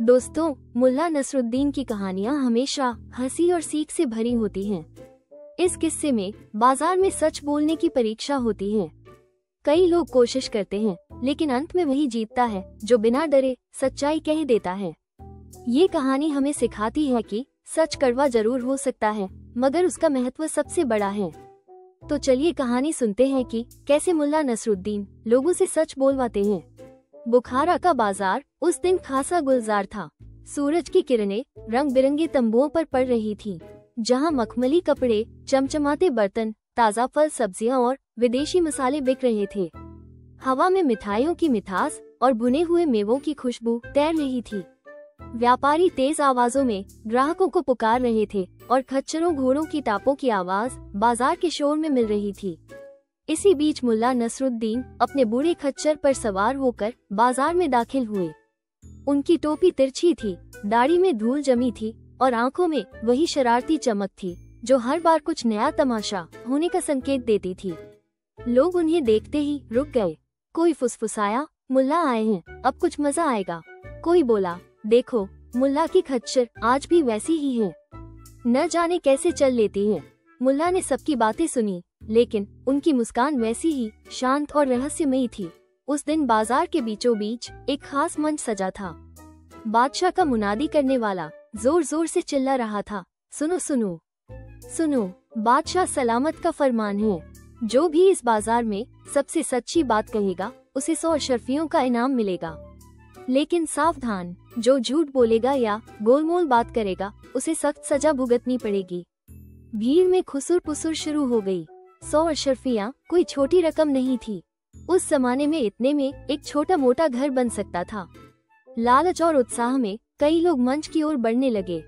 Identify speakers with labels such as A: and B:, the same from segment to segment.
A: दोस्तों, मुल्ला नसरुद्दीन की कहानियाँ हमेशा हंसी और सीख से भरी होती हैं। इस किस्से में बाजार में सच बोलने की परीक्षा होती है। कई लोग कोशिश करते हैं, लेकिन अंत में वही जीतता है जो बिना डरे सच्चाई कह देता है। ये कहानी हमें सिखाती है कि सच कड़वा जरूर हो सकता है, मगर उसका महत्व सबसे बड़ा है। तो चलिए कहानी सुनते हैं कि कैसे मुल्ला नसरुद्दीन लोगों से सच बोलवाते हैं। बुखारा का बाजार उस दिन खासा गुलजार था। सूरज की किरणें रंग बिरंगे तंबुओं पर पड़ रही थीं, जहां मखमली कपड़े, चमचमाते बर्तन, ताजा फल, सब्जियां और विदेशी मसाले बिक रहे थे। हवा में मिठाइयों की मिठास और भुने हुए मेवों की खुशबू तैर रही थी। व्यापारी तेज आवाजों में ग्राहकों को पुकार रहे थे और खच्चरों घोड़ों की टापों की आवाज बाजार के शोर में मिल रही थी। इसी बीच मुल्ला नसरुद्दीन अपने बूढ़े खच्चर पर सवार होकर बाजार में दाखिल हुए। उनकी टोपी तिरछी थी, दाढ़ी में धूल जमी थी और आंखों में वही शरारती चमक थी जो हर बार कुछ नया तमाशा होने का संकेत देती थी। लोग उन्हें देखते ही रुक गए। कोई फुसफुसाया, मुल्ला आए हैं, अब कुछ मजा आएगा। कोई बोला, देखो मुल्ला की खच्चर आज भी वैसी ही है, न जाने कैसे चल लेती है। मुल्ला ने सबकी बातें सुनी, लेकिन उनकी मुस्कान वैसी ही शांत और रहस्यमयी थी। उस दिन बाजार के बीचों बीच एक खास मंच सजा था। बादशाह का मुनादी करने वाला जोर जोर से चिल्ला रहा था, सुनो सुनो सुनो, बादशाह सलामत का फरमान है। जो भी इस बाजार में सबसे सच्ची बात कहेगा उसे 100 अशरफियों का इनाम मिलेगा। लेकिन सावधान, जो झूठ बोलेगा या गोलमोल बात करेगा उसे सख्त सजा भुगतनी पड़ेगी। भीड़ में खुसुर पुसुर शुरू हो गई। 100 अशरफियां कोई छोटी रकम नहीं थी। उस जमाने में इतने में एक छोटा मोटा घर बन सकता था। लालच और उत्साह में कई लोग मंच की ओर बढ़ने लगे।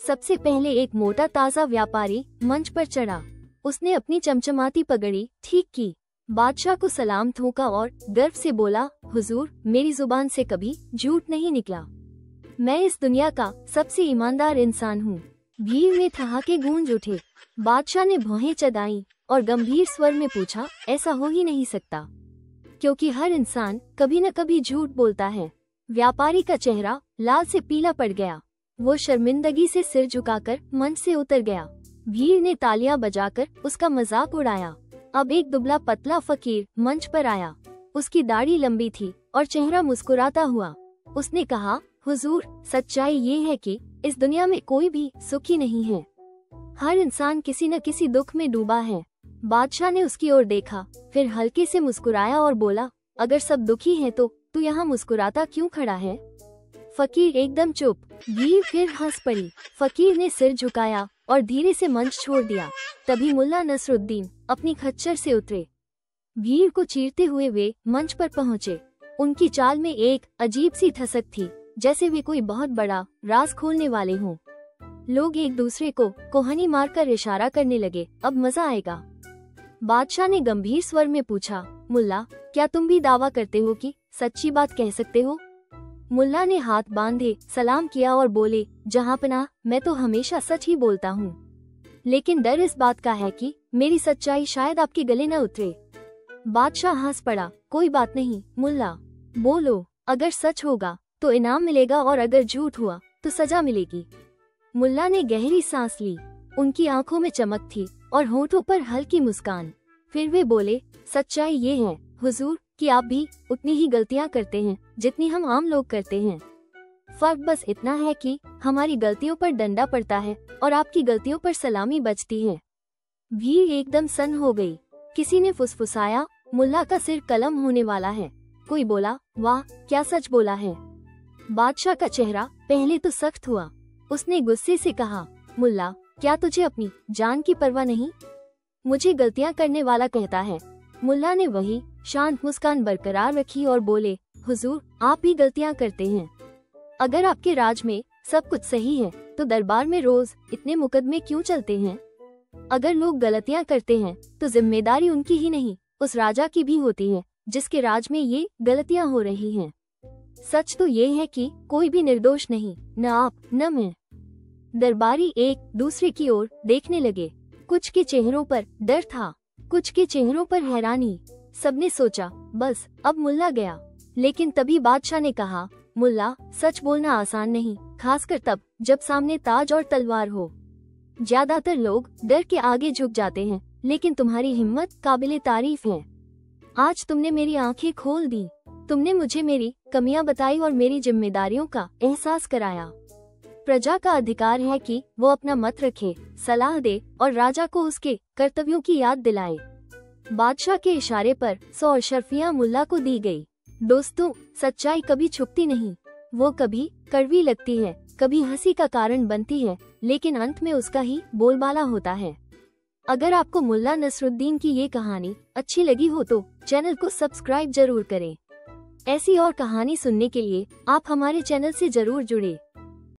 A: सबसे पहले एक मोटा ताजा व्यापारी मंच पर चढ़ा। उसने अपनी चमचमाती पगड़ी ठीक की, बादशाह को सलाम ठोका और गर्व से बोला, हुजूर, मेरी जुबान से कभी झूठ नहीं निकला। मैं इस दुनिया का सबसे ईमानदार इंसान हूँ। भीड़ में ठहाके गूंज उठे। बादशाह ने भौहें चढ़ाई और गंभीर स्वर में पूछा, ऐसा हो ही नहीं सकता, क्योंकि हर इंसान कभी न कभी झूठ बोलता है। व्यापारी का चेहरा लाल से पीला पड़ गया। वो शर्मिंदगी से सिर झुकाकर मंच से उतर गया। भीड़ ने तालियां बजाकर उसका मजाक उड़ाया। अब एक दुबला पतला फकीर मंच पर आया। उसकी दाढ़ी लंबी थी और चेहरा मुस्कुराता हुआ। उसने कहा, हुजूर, सच्चाई ये है कि इस दुनिया में कोई भी सुखी नहीं है। हर इंसान किसी न किसी दुख में डूबा है। बादशाह ने उसकी ओर देखा, फिर हल्के से मुस्कुराया और बोला, अगर सब दुखी हैं तो तू यहाँ मुस्कुराता क्यों खड़ा है? फकीर एकदम चुप। भीड़ फिर हंस पड़ी। फकीर ने सिर झुकाया और धीरे से मंच छोड़ दिया। तभी मुल्ला नसरुद्दीन अपनी खच्चर से उतरे। भीड़ को चीरते हुए वे मंच पर पहुँचे। उनकी चाल में एक अजीब सी ठसक थी, जैसे वे कोई बहुत बड़ा राज खोलने वाले हों। लोग एक दूसरे को कोहनी मारकर इशारा करने लगे, अब मजा आएगा। बादशाह ने गंभीर स्वर में पूछा, मुल्ला, क्या तुम भी दावा करते हो कि सच्ची बात कह सकते हो? मुल्ला ने हाथ बांधे सलाम किया और बोले, जहांपनाह, मैं तो हमेशा सच ही बोलता हूँ, लेकिन डर इस बात का है कि मेरी सच्चाई शायद आपके गले न उतरे। बादशाह हंस पड़ा, कोई बात नहीं मुल्ला, बोलो, अगर सच होगा तो इनाम मिलेगा और अगर झूठ हुआ तो सजा मिलेगी। मुल्ला ने गहरी सांस ली। उनकी आंखों में चमक थी और होठों पर हल्की मुस्कान। फिर वे बोले, सच्चाई ये है हुजूर कि आप भी उतनी ही गलतियां करते हैं जितनी हम आम लोग करते हैं। फर्क बस इतना है कि हमारी गलतियों पर डंडा पड़ता है और आपकी गलतियों पर सलामी बचती है। भीड़ एकदम सन्न हो गई। किसी ने फुसफुसाया, मुल्ला का सिर कलम होने वाला है। कोई बोला, वाह, क्या सच बोला है। बादशाह का चेहरा पहले तो सख्त हुआ। उसने गुस्से से कहा, मुल्ला, क्या तुझे अपनी जान की परवाह नहीं? मुझे गलतियां करने वाला कहता है। मुल्ला ने वही शांत मुस्कान बरकरार रखी और बोले, हुजूर, आप भी गलतियां करते हैं। अगर आपके राज में सब कुछ सही है तो दरबार में रोज इतने मुकदमे क्यों चलते हैं? अगर लोग गलतियां करते हैं तो जिम्मेदारी उनकी ही नहीं, उस राजा की भी होती है जिसके राज में ये गलतियां हो रही हैं। सच तो ये है कि कोई भी निर्दोष नहीं, न आप न मैं। दरबारी एक दूसरे की ओर देखने लगे। कुछ के चेहरों पर डर था, कुछ के चेहरों पर हैरानी। सबने सोचा, बस अब मुल्ला गया। लेकिन तभी बादशाह ने कहा, मुल्ला, सच बोलना आसान नहीं, खासकर तब जब सामने ताज और तलवार हो। ज्यादातर लोग डर के आगे झुक जाते हैं, लेकिन तुम्हारी हिम्मत काबिले तारीफ है। आज तुमने मेरी आंखें खोल दी। तुमने मुझे मेरी कमियां बताई और मेरी जिम्मेदारियों का एहसास कराया। प्रजा का अधिकार है कि वो अपना मत रखे, सलाह दे और राजा को उसके कर्तव्यों की याद दिलाए। बादशाह के इशारे पर 100 अशर्फियां मुल्ला को दी गई। दोस्तों, सच्चाई कभी छुपती नहीं। वो कभी कड़वी लगती है, कभी हंसी का कारण बनती है, लेकिन अंत में उसका ही बोलबाला होता है। अगर आपको मुल्ला नसरुद्दीन की ये कहानी अच्छी लगी हो तो चैनल को सब्सक्राइब जरूर करें। ऐसी और कहानी सुनने के लिए आप हमारे चैनल से जरूर जुड़े।